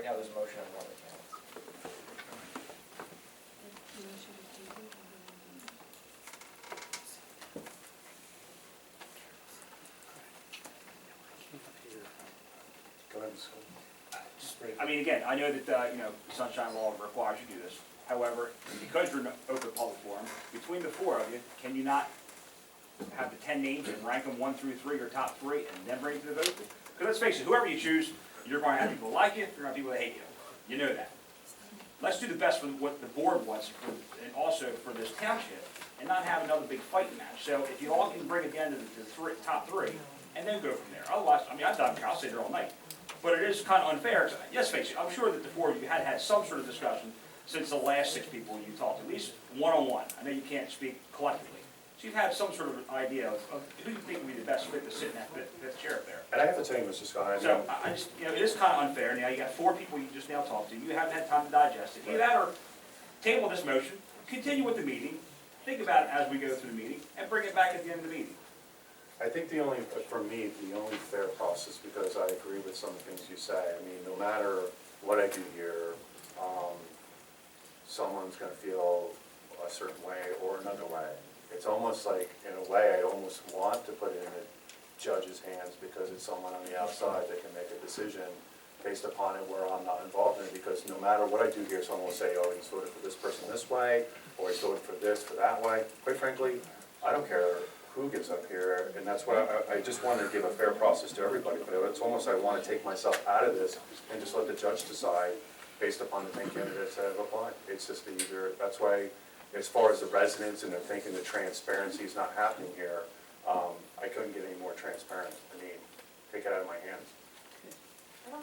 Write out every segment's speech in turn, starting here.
now there's a motion on one account. Go ahead, I mean, again, I know that, you know, Sunshine Law requires you to do this. However, because you're in an open public forum, between the four of you, can you not have the 10 names and rank them 1 through 3, or top 3, and then bring it to the vote? Because let's face it, whoever you choose, you're going to have people like you, you're going to have people that hate you. You know that. Let's do the best for what the board wants, and also for this township, and not have another big fighting match. So if you all can bring it down to the top 3, and then go from there. Otherwise, I mean, I'll sit there all night. But it is kind of unfair. Let's face it, I'm sure that the four of you had some sort of discussion since the last 6 people you talked to, at least one-on-one. I know you can't speak collectively. So you've had some sort of idea of who you think would be the best fit to sit in that fifth chair up there. And I have to tell you, Mr. Scott, So I just, you know, it is kind of unfair. Now you got 4 people you just now talked to. You haven't had time to digest it. Either that or table this motion, continue with the meeting, think about it as we go through the meeting, and bring it back at the end of the meeting. I think for me, the only fair process, because I agree with some of the things you say. I mean, no matter what I do here, someone's going to feel a certain way or another way. It's almost like, in a way, I almost want to put it in the judge's hands because it's someone on the outside that can make a decision based upon it where I'm not involved in it. Because no matter what I do here, someone will say, oh, he's voted for this person this way, or he's voted for this, for that way. Quite frankly, I don't care who gets up here, and that's why I just want to give a fair process to everybody. But it's almost I want to take myself out of this and just let the judge decide based upon the 10 candidates that have applied. It's just easier. That's why, as far as the residents and they're thinking the transparency is not happening here, I couldn't get any more transparent. I mean, take it out of my hands.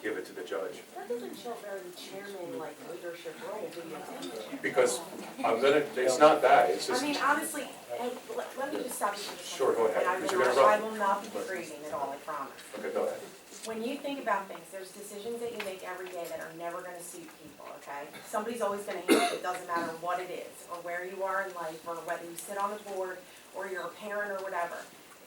Give it to the judge. That doesn't show very chairman like leadership role, do you think? Because it's not that, it's just. I mean, honestly, hey, let me just stop you for a second. Sure, go ahead. I will not be degrading at all, I promise. Okay, go ahead. When you think about things, there's decisions that you make every day that are never gonna suit people, okay? Somebody's always gonna handle it, doesn't matter what it is, or where you are in life, or whether you sit on a board, or you're a parent, or whatever.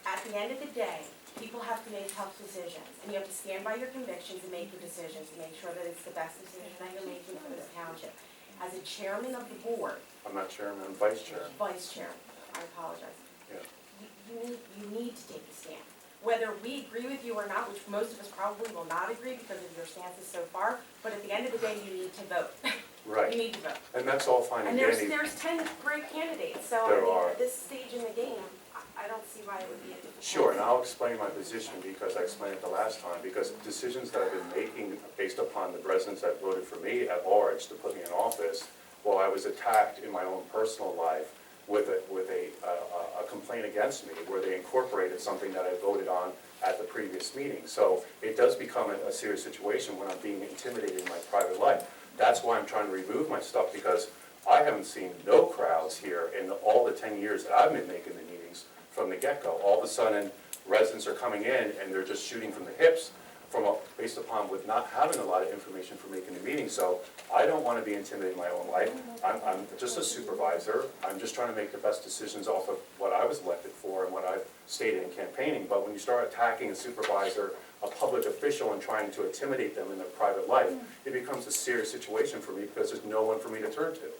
At the end of the day, people have to make tough decisions, and you have to stand by your convictions and make your decisions, and make sure that it's the best decision that you're making for this township. As a chairman of the board. I'm not chairman, I'm vice chair. Vice chairman, I apologize. Yeah. You need to take a stand. Whether we agree with you or not, which most of us probably will not agree because of your stances so far, but at the end of the day, you need to vote. Right. You need to vote. And that's all fine and dandy. And there's 10 great candidates, so There I mean, are. at this stage in the game, I don't see why it would be a difficult. Sure, and I'll explain my position because I explained it the last time, because decisions that I've been making based upon the residents that voted for me at large to put me in office, while I was attacked in my own personal life with a complaint against me where they incorporated something that I voted on at the previous meeting. So it does become a serious situation when I'm being intimidated in my private life. That's why I'm trying to remove my stuff, because I haven't seen no crowds here in all the 10 years that I've been making the meetings from the get-go. All of a sudden, residents are coming in and they're just shooting from the hips based upon with not having a lot of information for making the meeting. So I don't want to be intimidated in my own life. I'm just a supervisor. I'm just trying to make the best decisions off of what I was elected for and what I've stated in campaigning. But when you start attacking a supervisor, a public official, and trying to intimidate them in their private life, it becomes a serious situation for me because there's no one for me to turn to.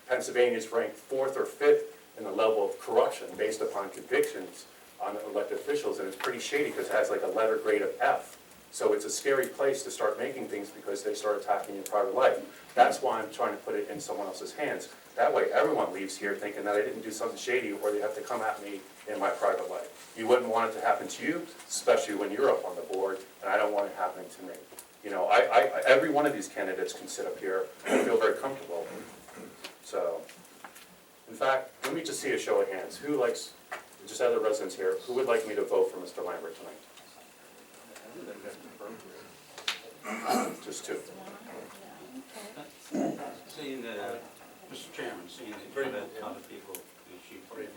Pennsylvania's ranked 4th or 5th in the level of corruption based upon convictions on elected officials, and it's pretty shady because it has like a letter grade of F. So it's a scary place to start making things because they start attacking your private life. That's why I'm trying to put it in someone else's hands. That way everyone leaves here thinking that I didn't do something shady or they have to come at me in my private life. You wouldn't want it to happen to you, especially when you're up on the board, and I don't want it happening to me. You know, every one of these candidates can sit up here and feel very comfortable. So, in fact, let me just see a show of hands. Who likes, just other residents here, who would like me to vote for Mr. Lambert tonight? Just 2. Seeing that, Mr. Chairman, seeing that other people shoot for it,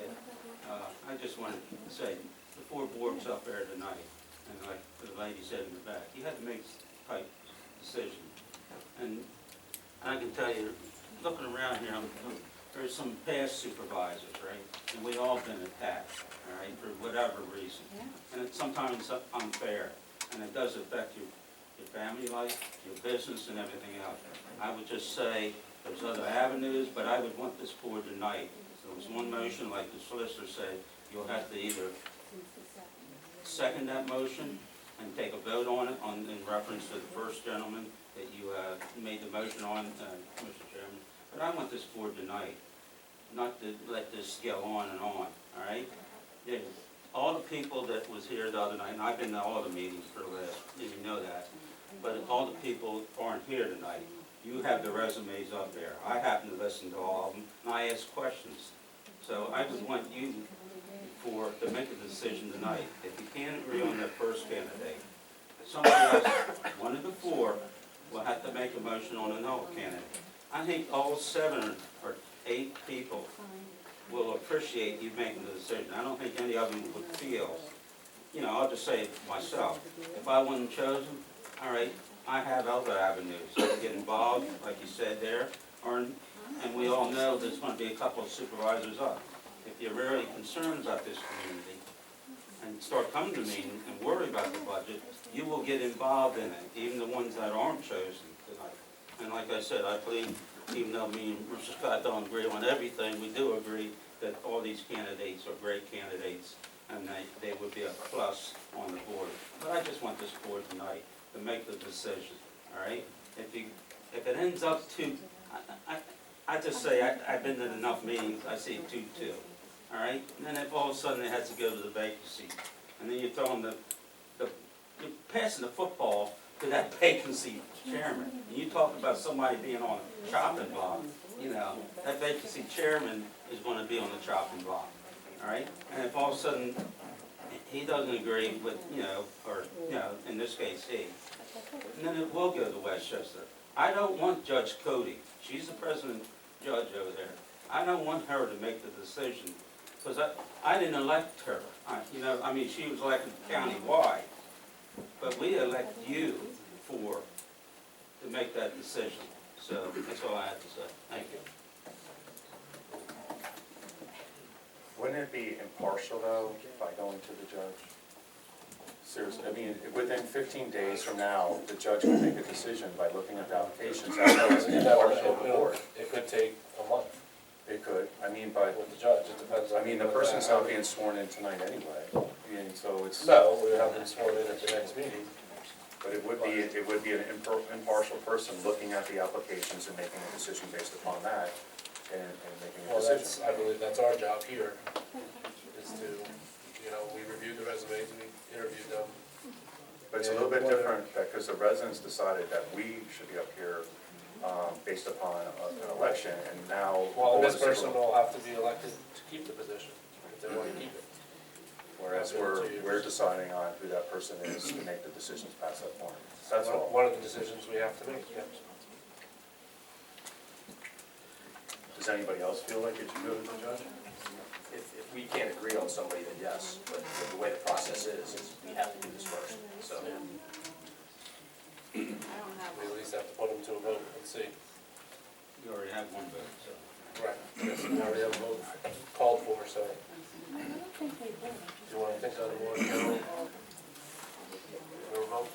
I just wanted to say, the 4 boards up there tonight, and like the lady said in the back, you had to make a tight decision. And I can tell you, looking around here, there's some past supervisors, right? And we all been attacked, all right, for whatever reason. And it's sometimes unfair, and it does affect your family life, your business and everything else. I would just say there's other avenues, but I would want this board tonight. There was one motion, like the solicitor said, you'll have to either second that motion and take a vote on it in reference to the first gentleman that you made the motion on, Mr. Chairman. But I want this board tonight not to let this go on and on, all right? Yeah, all the people that was here the other night, and I've been to all the meetings for the last, you know that, but all the people aren't here tonight. You have the resumes up there. I happen to listen to all of them, and I ask questions. So I would want you to make a decision tonight. If you can't agree on that first candidate, somebody else, one of the four, will have to make a motion on another candidate. I think all 7 or 8 people will appreciate you making the decision. I don't think any of them would feel, you know, I'll just say it myself. If I wasn't chosen, all right, I have other avenues. I can get involved, like you said there, and we all know there's going to be a couple of supervisors up. If you're really concerned about this community and start coming to me and worry about the budget, you will get involved in it, even the ones that aren't chosen tonight. And like I said, I believe, even though me and Mr. Scott don't agree on everything, we do agree that all these candidates are great candidates and they would be a plus on the board. But I just want this board tonight to make the decision, all right? If it ends up to, I just say, I've been in enough meetings, I see 2-2, all right? And then if all of a sudden it has to go to the vacancy, and then you're throwing you're passing the football to that vacancy chairman. And you talk about somebody being on a chopping block, you know, that vacancy chairman is going to be on the chopping block, all right? And if all of a sudden he doesn't agree with, you know, or, you know, in this case he, and then it will go to Westchester. I don't want Judge Cody, she's the president judge over there. I don't want her to make the decision, because I didn't elect her. You know, I mean, she was elected county-wide, but we elect you to make that decision. So that's all I have to say. Thank you. Wouldn't it be impartial, though, by going to the judge? Seriously, I mean, within 15 days from now, the judge would make a decision by looking at the applications. That's how it's impartial to the board. It could take a month It could, I mean, but, with the judge, it depends on. I mean, the person's not being sworn in tonight anyway, and so it's. No, we have them sworn in at the next meeting. But it would be an impartial person looking at the applications and making a decision based upon that, and making a Well, decision. I believe that's our job here, is to, you know, we reviewed the resumes, we interviewed them. But it's a little bit different, because the residents decided that we should be up here based upon an election, and now. Well, this person will have to be elected to keep the position, if they want to keep it. Whereas we're deciding on who that person is to make the decisions past that point. That's all. One of the decisions we have to make, yeah. Does anybody else feel like it should go to the judge? If we can't agree on somebody, then yes, but the way the process is we have to do this first, so. We at least have to put them to a vote and see. You already have one vote, so. Right. Yes, we already have a vote called for, so. Do you want to think on more, Carol? Or vote?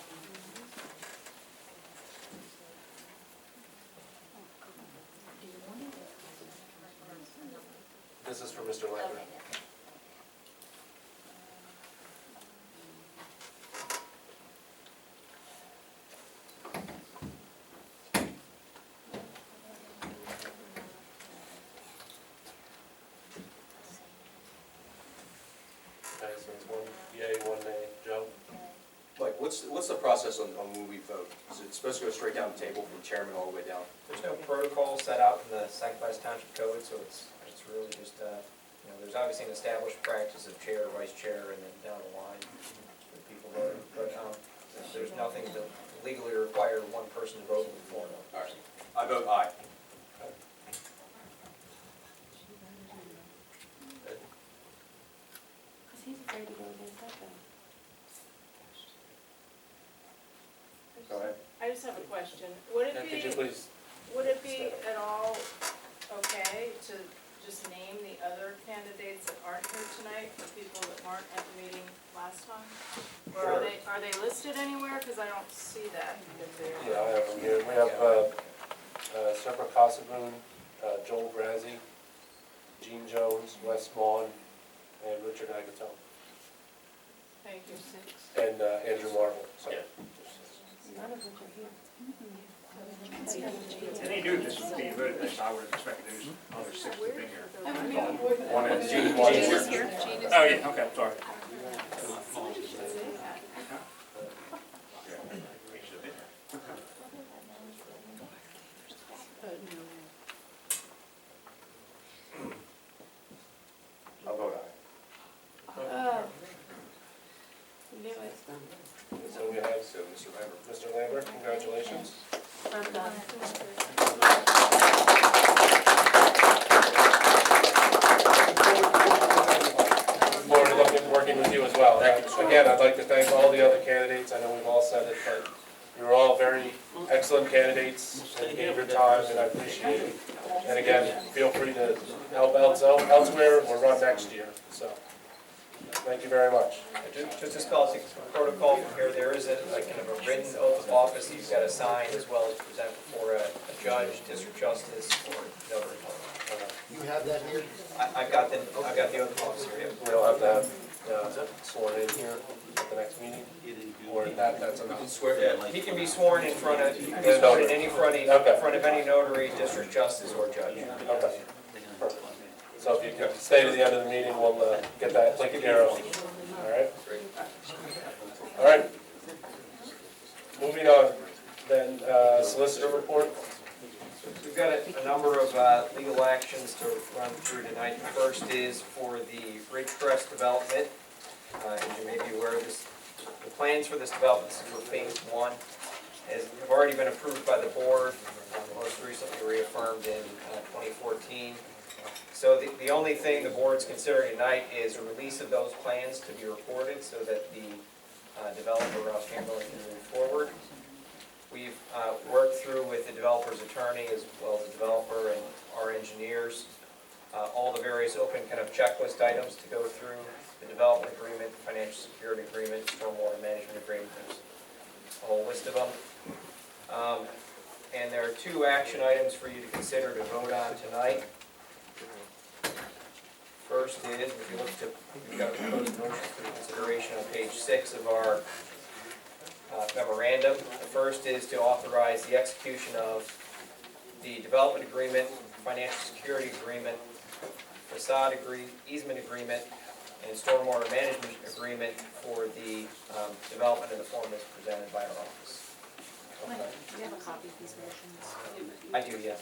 This is for Mr. Lambert. Okay, so it's 1 yay, 1 nay. Joe? Mike, what's the process on when we vote? Is it supposed to go straight down the table from chairman all the way down? There's no protocol set out in the Sacrifice Township Code, so it's really just, you know, there's obviously an established practice of chair, vice chair, and then down the line with people voting. But there's nothing to legally require one person to vote before. All right, I vote aye. Because he's afraid to go against that guy. Go ahead. I just have a question. Would Yeah, it could you be, please? would it be at all okay to just name the other candidates that aren't here tonight, the people that weren't at the meeting last time? Or are they listed anywhere? Because I don't see that if they're. Yeah, I have them here. We have Separate Casaboon, Joel Grazzi, Gene Jones, Wes Maughan, and Richard Agatone, Thank you. and Andrew Marvel. So, None of which are here. They knew this was being voted, so I would have expected those other 6 to be here. one is Gene, one is here. Oh, yeah, okay, sorry. I'll vote aye. Oh. Knew it. So we have Mr. Lambert. Mr. Lambert, congratulations. I'm done. Forward to working with you as well. Again, I'd like to thank all the other candidates. I know we've all said it, but you were all very excellent candidates and gave your time, and I appreciate it. And again, feel free to help elsewhere or run next year. So, thank you very much. Just as policy protocol from here, there is a kind of a written oath of office that you've got to sign as well as present before a judge, district justice, or notary public. You have that here? I've got the oath of office here, yeah. We don't have to have sworn in here at the next meeting, or that's enough. He can be sworn in front of, he can be sworn in any front of any notary, district justice, or judge. Okay. Perfect. So if you could stay to the end of the meeting, we'll get that taken care of. All right? All right. Moving on, then solicitor report. We've got a number of legal actions to run through tonight. The first is for the Ridgecrest development. As you may be aware, the plans for this development is for phase 1 have already been approved by the board, most recently reaffirmed in 2014. So the only thing the board's considering tonight is a release of those plans to be recorded so that the developer, Ross Chamberlain, can move forward. We've worked through with the developer's attorney as well as the developer and our engineers, all the various open kind of checklist items to go through, the development agreement, the financial security agreement, stormwater management agreement, there's a whole list of them. And there are 2 action items for you to consider to vote on tonight. First is, if you look to, we've got a proposed motion for consideration on page 6 of our memorandum. The first is to authorize the execution of the development agreement, financial security agreement, facade easement agreement, and stormwater management agreement for the development in the form that's presented by our office. Do you have a copy of these motions? I do, yes.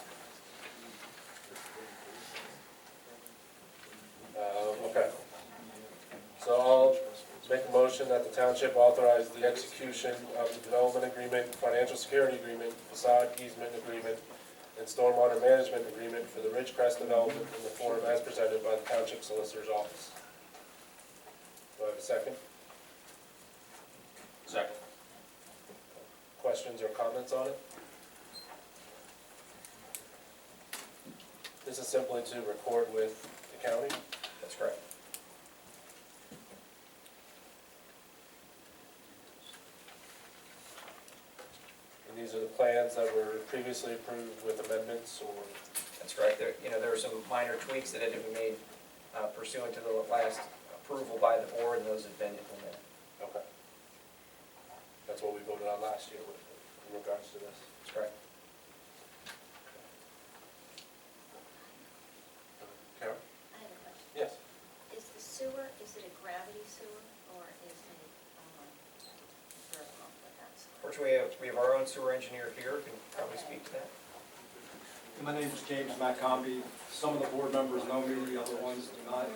Okay. So I'll make a motion that the township authorize the execution of the development agreement, financial security agreement, facade easement agreement, and stormwater management agreement for the Ridgecrest development in the form as presented by the township solicitor's office. Do I have a second? Second. Questions or comments on it? This is simply to record with the county. That's correct. And these are the plans that were previously approved with amendments or? That's right. There were some minor tweaks that had to be made pursuant to the last approval by the board, and those have been implemented. Okay. That's what we voted on last year with, in regards to this. That's correct. Carol? I have a question. Yes. Is the sewer, is it a gravity sewer or is it a pump of that sort? Fortunately, we have our own sewer engineer here who can probably speak to that. My name is James McCombie. Some of the board members know me, the other ones do not.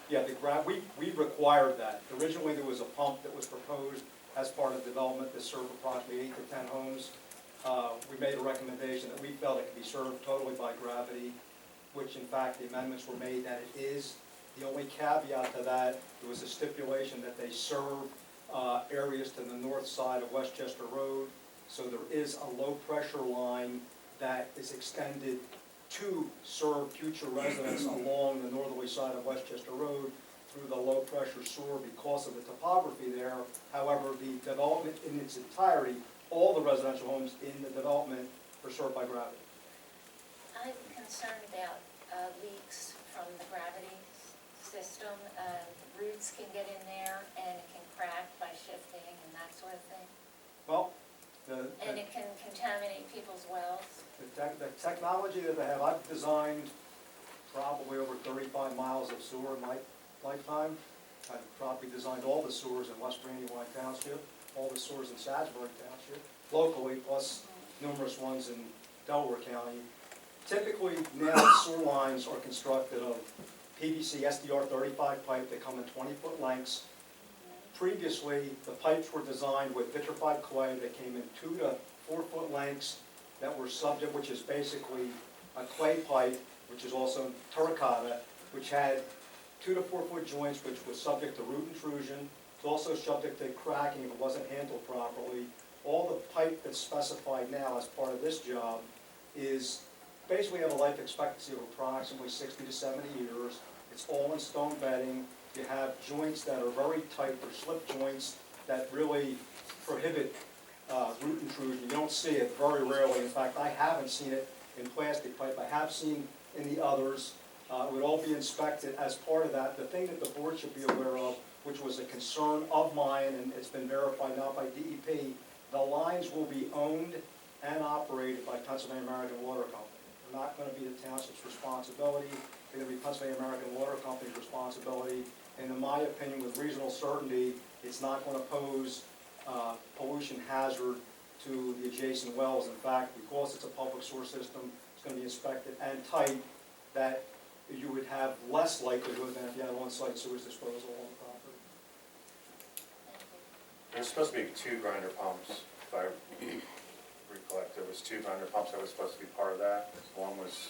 Yeah, we required that. Originally, there was a pump that was proposed as part of development that served approximately 8 to 10 homes. We made a recommendation that we felt it could be served totally by gravity, which in fact the amendments were made that it is. The only caveat to that, there was a stipulation that they serve areas to the north side of Westchester Road. So there is a low pressure line that is extended to serve future residents along the northerly side of Westchester Road through the low-pressure sewer because of the topography there. However, the development in its entirety, all the residential homes in the development are served by gravity. I'm concerned about leaks from the gravity system. Roots can get in there and it can crack by shifting and that sort of thing. Well, And it can contaminate people's wells. the technology that they have, I've designed probably over 35 miles of sewer in my lifetime. I've probably designed all the sewers in West Brandywine Township, all the sewers in Sadsbury Township, locally, plus numerous ones in Delaware County. Typically, now sewer lines are constructed of PVC SDR 35 pipe that come in 20-foot lengths. Previously, the pipes were designed with vitrified clay that came in 2 to 4 foot lengths that were subject, which is basically a clay pipe, which is also terracotta, which had 2 to 4 foot joints, which was subject to root intrusion. It's also subject to cracking if it wasn't handled properly. All the pipe that's specified now as part of this job is basically have a life expectancy of approximately 60 to 70 years. It's all in stone bedding. You have joints that are very tight, they're slip joints that really prohibit root intrusion. You don't see it very rarely. In fact, I haven't seen it in plastic pipe. I have seen in the others. It would all be inspected as part of that. The thing that the board should be aware of, which was a concern of mine, and it's been verified now by DEP, the lines will be owned and operated by Pennsylvania American Water Company. They're not going to be the township's responsibility. They're going to be Pennsylvania American Water Company's responsibility. And in my opinion, with reasonable certainty, it's not going to pose pollution hazard to the adjacent wells. In fact, because it's a public sewer system, it's going to be inspected and tight, that you would have less likelihood than if you had on-site sewage disposal on the property. There's supposed to be 2 grinder pumps, if I recollect. There was 2 grinder pumps that was supposed to be part of that. One was,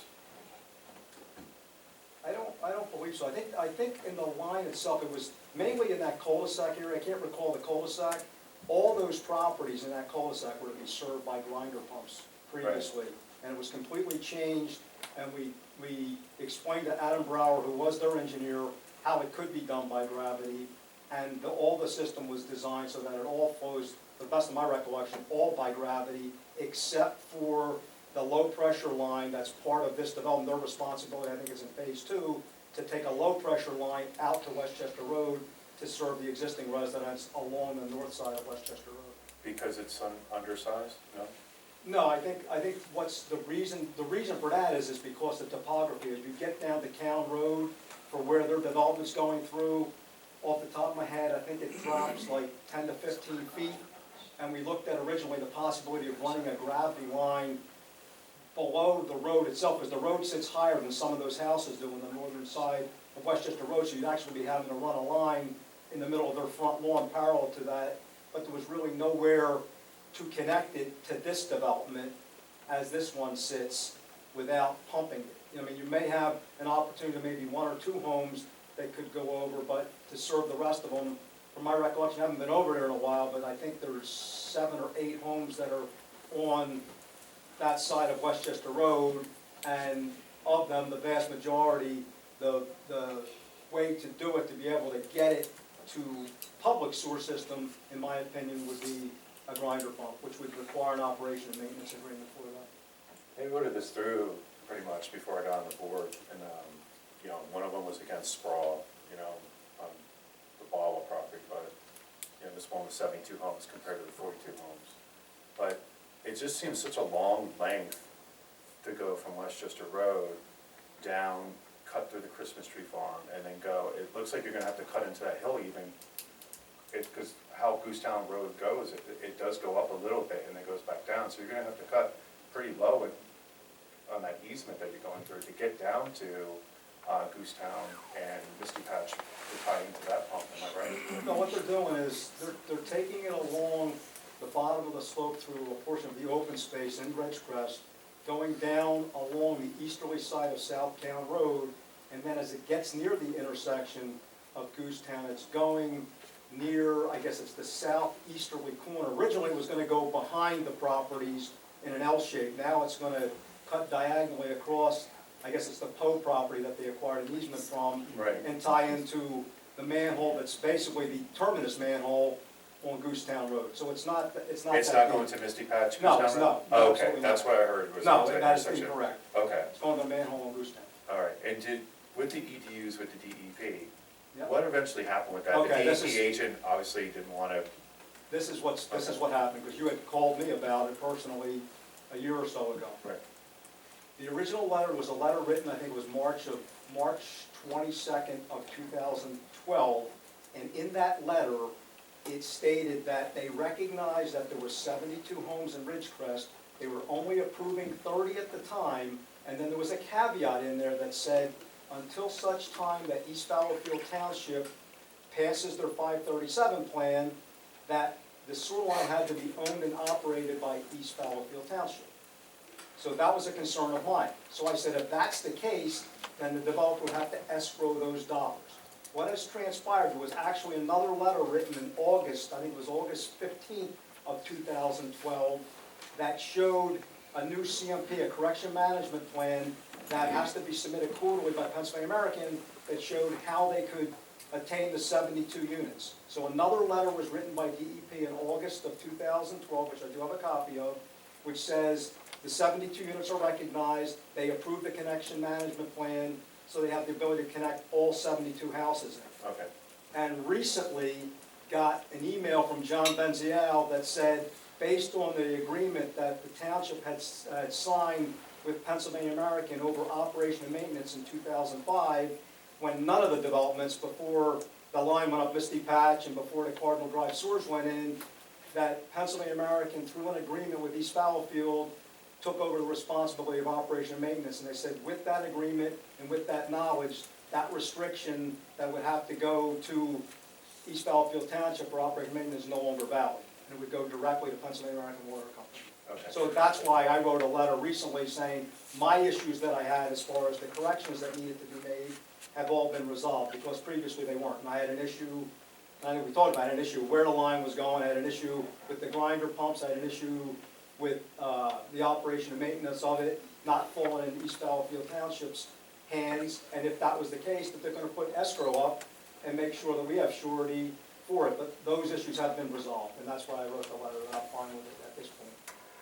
I don't believe so. I think in the line itself, it was mainly in that cul-de-sac area. I can't recall the cul-de-sac. All those properties in that cul-de-sac were to be served by grinder pumps previously. Right. And it was completely changed, and we explained to Adam Brower, who was their engineer, how it could be done by gravity. And all the system was designed so that it all flows, to the best of my recollection, all by gravity, except for the low-pressure line that's part of this development. Their responsibility, I think, is in phase 2, to take a low-pressure line out to Westchester Road to serve the existing residents along the north side of Westchester Road. because it's undersized, no? No, I think what's the reason for that is because the topography. As you get down to Town Road for where their development's going through, off the top of my head, I think it drops like 10 to 15 feet. And we looked at originally the possibility of running a gravity line below the road itself, because the road sits higher than some of those houses do on the northern side of Westchester Road, so you'd actually be having to run a line in the middle of their front lawn parallel to that, but there was really nowhere to connect it to this development as this one sits without pumping it. I mean, you may have an opportunity to maybe 1 or 2 homes that could go over, but to serve the rest of them, from my recollection, I haven't been over there in a while, but I think there's 7 or 8 homes that are on that side of Westchester Road, and of them, the vast majority, the way to do it, to be able to get it to public sewer system, in my opinion, would be a grinder pump, which would require an operation and maintenance agreement for that. They voted this through pretty much before I got on the board, and, you know, one of them was against sprawl, you know, on the Baldwin property, but, you know, this one was 72 homes compared to the 42 homes. But it just seems such a long length to go from Westchester Road down, cut through the Christmas tree farm, and then go. It looks like you're gonna have to cut into that hill even, because how Goosetown Road goes, it does go up a little bit and then goes back down. So you're gonna have to cut pretty low on that easement that you're going through to get down to Goosetown and Misty Patch to tie into that pump, am I right? No, what they're doing is, they're taking it along the bottom of the slope through a portion of the open space in Ridgecrest, going down along the easterly side of Southtown Road, and then as it gets near the intersection of Goosetown, it's going near, I guess it's the southeasterly corner. Originally, it was gonna go behind the properties in an L shape. Now it's gonna cut diagonally across, I guess it's the Poe property that they acquired an easement from, Right. and tie into the manhole that's basically the terminus manhole on Goosetown Road. So it's not that It's not deep. going to Misty Patch? No, Goosetown it's Road? not. Oh, okay, Absolutely that's not. what I heard was. No, it was that is intersection. incorrect. Okay, It's going to the manhole on Goosetown. all right, and with the EDUs with the DEP, Yep. what eventually happened with that? Okay, The this DEP is- agent obviously didn't want to, This is what happened, because you had called me about it personally a year or so ago. right, The original letter was a letter written, I think it was March 22nd of 2012, and in that letter, it stated that they recognized that there were 72 homes in Ridgecrest. They were only approving 30 at the time, and then there was a caveat in there that said, until such time that East Fallowfield Township passes their 537 plan, that the sewer line had to be owned and operated by East Fallowfield Township. So that was a concern of mine. So I said, if that's the case, then the developer would have to escrow those dollars. What has transpired, there was actually another letter written in August, I think it was August 15th of 2012, that showed a new CMP, a correction management plan, that has to be submitted quarterly by Pennsylvania American, that showed how they could attain the 72 units. So another letter was written by DEP in August of 2012, which I do have a copy of, which says the 72 units are recognized, they approved the connection management plan, so they have the ability to connect all 72 houses in. okay. And recently got an email from John Benzial that said, based on the agreement that the township had signed with Pennsylvania American over operation and maintenance in 2005, when none of the developments, before the line went up Misty Patch and before the Cardinal Drive sewers went in, that Pennsylvania American, through an agreement with East Fallowfield, took over the responsibility of operation and maintenance. And they said, with that agreement and with that knowledge, that restriction that would have to go to East Fallowfield Township for operation and maintenance is no longer valid. And it would go directly to Pennsylvania American Water Company. Okay. So that's why I wrote a letter recently saying my issues that I had as far as the corrections that needed to be made have all been resolved, because previously they weren't. And I had an issue, I think we talked about an issue where the line was going, I had an issue with the grinder pumps, I had an issue with the operation and maintenance of it not falling in East Fallowfield Township's hands, and if that was the case, that they're gonna put escrow up and make sure that we have surety for it. But those issues have been resolved, and that's why I wrote the letter, and I'm fine with it at this point.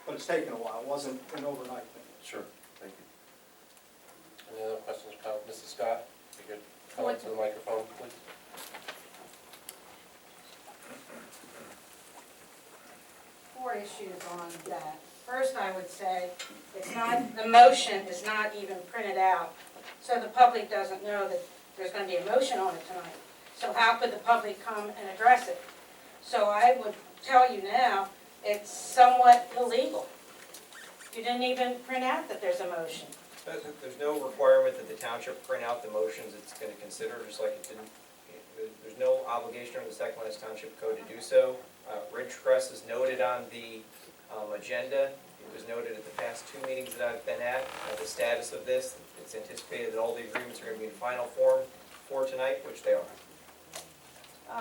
But it's taken a while, it wasn't an overnight thing. Sure, thank you. Any other questions, Mrs. Scott? You could come up to the microphone, please. Four issues on that. First, I would say, it's not, the motion is not even printed out, so the public doesn't know that there's gonna be a motion on it tonight. So how could the public come and address it? So I would tell you now, it's somewhat illegal. You didn't even print out that there's a motion. There's no requirement that the township print out the motions it's going to consider, just like it didn't, there's no obligation under the Second Class Township Code to do so. Ridgecrest is noted on the agenda. It was noted at the past two meetings that I've been at, the status of this. It's anticipated that all the agreements are going to be in final form for tonight, which they are.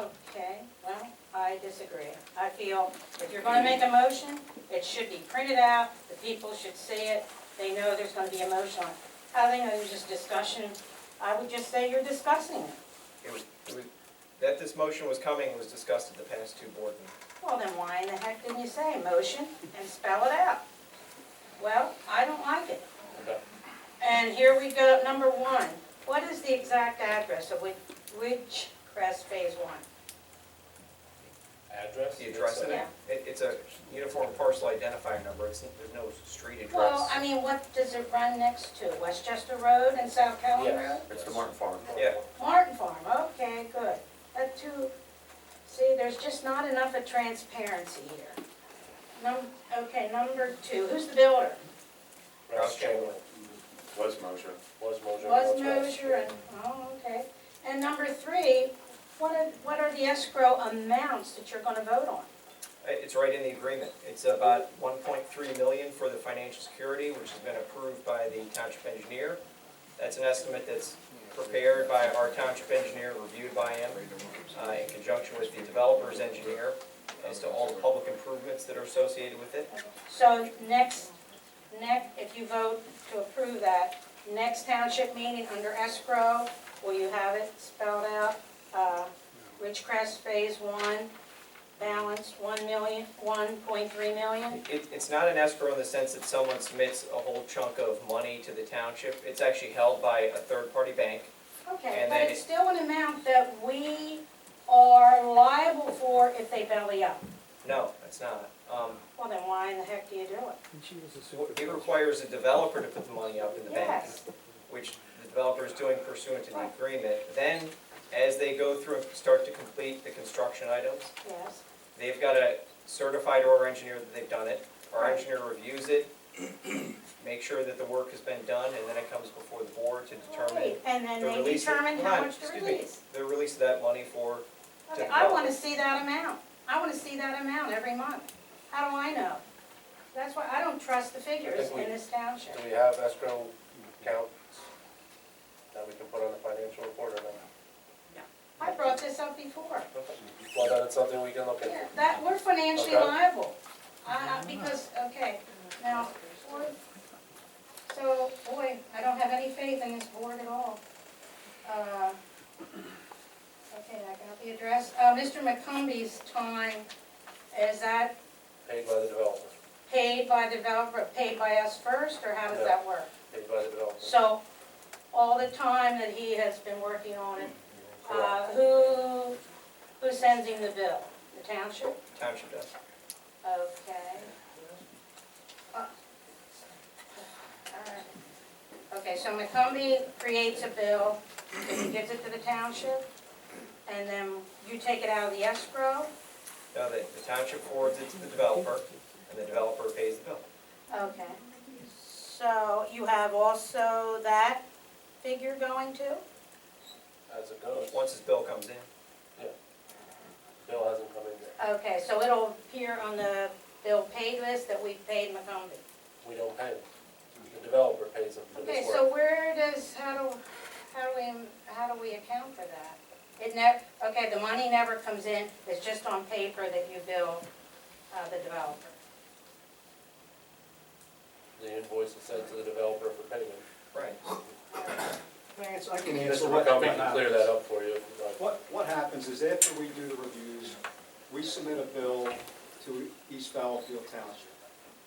Okay, well, I disagree. I feel if you're gonna make a motion, it should be printed out, the people should see it, they know there's gonna be a motion on it. How do they know there's just discussion? I would just say you're discussing it. That this motion was coming was discussed at the past two board meetings. Well, then why in the heck didn't you say motion and spell it out? Well, I don't like it. Okay. And here we go, number one. What is the exact address of Ridgecrest Phase 1? Address? The address of Yeah. it? It's a uniform parcel identifier number. There's no street address. Well, I mean, what does it run next to? Westchester Road and South Callan Yes. Road? It's the Martin Farm. Yeah. Martin Farm, okay, good. That too, see, there's just not enough of transparency here. Okay, number two, who's the builder? Charles Kilgore. Was Mosher. Was Moser. Was Mosher and, oh, okay. And number three, what are the escrow amounts that you're gonna vote on? It's right in the agreement. It's about 1.3 million for the financial security, which has been approved by the township engineer. That's an estimate that's prepared by our township engineer, reviewed by him, in conjunction with the developer's engineer, as to all the public improvements that are associated with it. So next if you vote to approve that, next township meeting under escrow, will you have it spelled out? Ridgecrest Phase 1, balance 1.3 million? It's not an escrow in the sense that someone submits a whole chunk of money to the township. It's actually held by a third-party bank. Okay, And but then it's still an amount that we are liable for if they belly up. No, it's not. Well, then why in the heck do you do it? It requires a developer to put the money up in the bank, Yes. which the developer is doing pursuant to the agreement. Then, as they go through and start to complete the construction items, Yes. they've got a certified or engineer that they've done it. Our Right. engineer reviews it, make sure that the work has been done, and then it comes before the board to determine Right, and then the they release. determine Hold how on, much to excuse me. release. The release of that money for, Okay, I want to see that amount. I want to see that amount every month. How do I know? That's why I don't trust the figures in this township. Do we have escrow accounts that we can put on the financial report or not? I brought this up before. Well, then it's something we can look into. Yeah, that, we're financially Okay. liable. Because, okay, now, so, boy, I don't have any faith in this board at all. Okay, I got the address. Mr. McCombie's time, is that Paid by the developer. paid by the developer, paid by us first, or how does that work? Paid by the developer. So, all the time that he has been working on it, Correct. who sends him the bill? The township? township does. Okay. Alright. Okay, so McCombie creates a bill, he gives it to the township, and then you take it out of the escrow? No, the township forwards it to the developer, and the developer pays the bill. Okay. So you have also that figure going to? As it goes. Once his bill comes in. Bill hasn't come in yet. Okay, so it'll appear on the bill paid list that we paid McCombie. We don't pay them. The developer pays them for Okay, this so work. where does, how do we account for that? Okay, the money never comes in, it's just on paper that you bill the developer. The invoice is sent to the developer for payment. Right. Vance, I can Mr. answer what McCombie can clear that happens. up for you if you'd like. What happens is after we do the reviews, we submit a bill to East Fallowfield Township.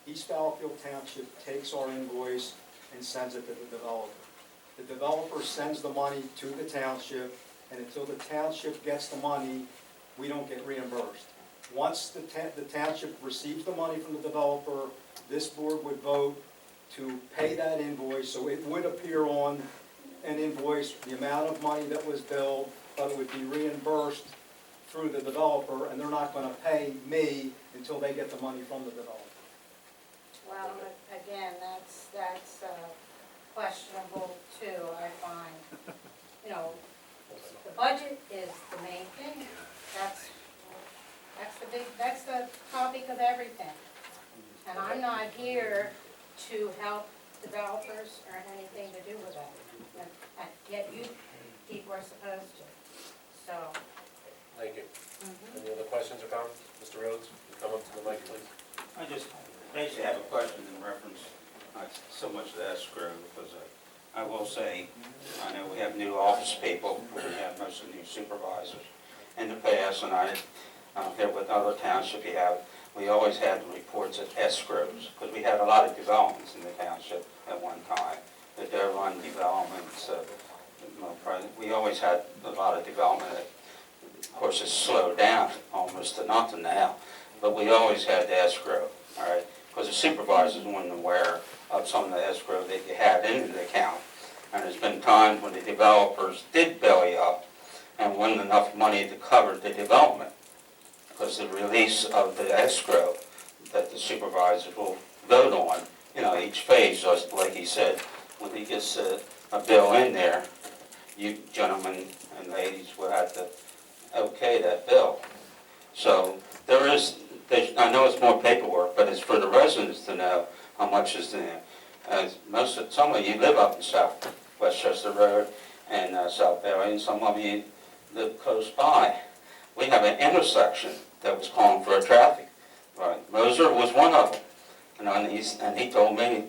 East Fallowfield Township takes our invoice and sends it to the developer. The developer sends the money to the township, and until the township gets the money, we don't get reimbursed. Once the township receives the money from the developer, this board would vote to pay that invoice, so it would appear on an invoice, the amount of money that was billed, but it would be reimbursed through the developer, and they're not gonna pay me until they get the money from the developer. Well, again, that's questionable too, I find. You know, the budget is the main thing. That's the topic of everything. And I'm not here to help developers or anything to do with that. And yet you people are supposed to, so. Thank you. Any other questions or comments? Mr. Rhodes, come up to the mic, please. I just basically have a question in reference, not so much to escrow, because I will say, I know we have new office people, we have most of the new supervisors in the past, and I don't care what other township you have, we always had the reports of escrows, because we had a lot of developments in the township at one time, the Durban developments, we always had a lot of development. Of course, it's slowed down almost to nothing now, but we always had the escrow, all right? Because the supervisors weren't aware of some of the escrow that you had in the account. And there's been times when the developers did belly up and wasn't enough money to cover the development. Because the release of the escrow that the supervisors will vote on, you know, each phase, just like he said, when he gets a bill in there, you gentlemen and ladies will have to okay that bill. So I know it's more paperwork, but it's for the residents to know how much is there. Some of you live up in South Westchester Road and South Barry, and some of you live close by. We have an intersection that was calling for a traffic. Right. Moser was one of them. And he told me,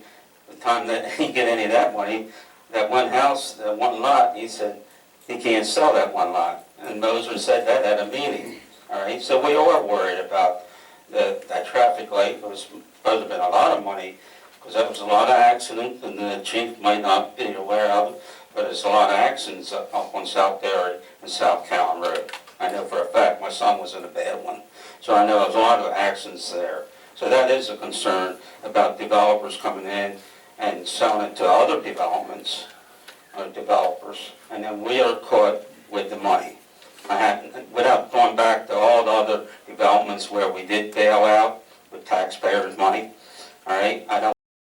the time that he get any of that money, that one house, that one lot, he said, he can't sell that one lot. And Moser said that at a meeting, all right? So we are worried about that traffic light. It was supposed to have been a lot of money, because there was a lot of accidents, and the chief might not be aware of it, but there's a lot of accidents up on South Dairy and South Cowan Road. I know for a fact, my son was in a bad one. So I know there's a lot of accidents there. So that is a concern about developers coming in and selling it to other developments, or developers, and then we are caught with the money. Without going back to all the other developments where we did bail out with taxpayers' money,